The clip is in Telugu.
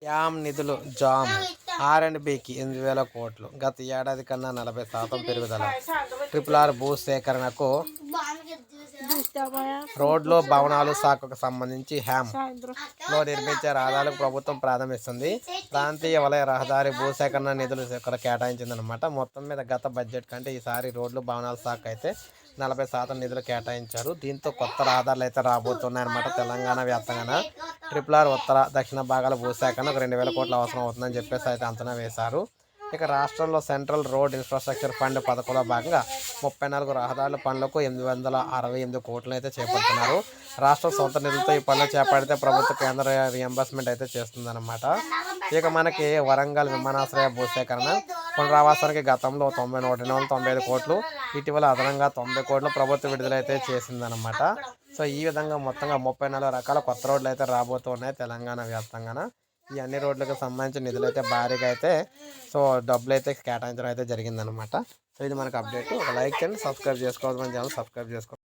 యామ్ నిధులు జామ్ R&Bకి 8,000 కోట్లు, గత ఏడాది కన్నా 40% పెరుగుదల. RRR భూసేకరణకు రోడ్లు, భవనాలు శాఖకు సంబంధించి లో నిర్మించే రహదారులకు ప్రభుత్వం ప్రారంభిస్తుంది. ప్రాంతీయ వలయ రహదారి భూసేకరణ నిధులు ఇక్కడ కేటాయించిందనమాట. మొత్తం మీద గత బడ్జెట్ కంటే ఈసారి రోడ్లు, భవనాల శాఖ అయితే 40% నిధులు కేటాయించారు. దీంతో కొత్త రహదారులు అయితే రాబోతున్నాయన్నమాట. తెలంగాణ వ్యాప్తంగా RRR ఉత్తర, దక్షిణ భాగాల భూసేకరణకు 2,000 కోట్లు అవసరం అవుతుందని చెప్పేసి అయితే అంచనా వేశారు. ఇక రాష్ట్రంలో సెంట్రల్ రోడ్ ఇన్ఫ్రాస్ట్రక్చర్ ఫండ్ పథకంలో భాగంగా 34 రహదారుల పనులకు 868 కోట్లను అయితే చేపడుతున్నారు. రాష్ట్రం సొంత నిధులతో ఈ పనులు చేపడితే ప్రభుత్వ కేంద్ర రియంబర్స్మెంట్ అయితే చేస్తుందన్నమాట. ఇక మనకి వరంగల్ విమానాశ్రయ భూసేకరణ పునరావాసానికి గతంలో 195 కోట్లు, ఇటీవల అదనంగా 90 కోట్లు ప్రభుత్వం విడుదలైతే చేసిందనమాట. సో ఈ విధంగా మొత్తంగా 34 రకాల కొత్త రోడ్లు అయితే రాబోతున్నాయి తెలంగాణ వ్యాప్తంగా. ఈ అన్ని రోడ్లకు సంబంధించిన నిధులు అయితే భారీగా అయితే డబ్బులు అయితే కేటాయించడం అయితే జరిగిందనమాట. సో ఇది మనకు అప్డేట్. ఒక లైక్ చేయండి, సబ్స్క్రైబ్ చేసుకోవాలి, మన ఛానల్ సబ్స్క్రైబ్ చేసుకోండి.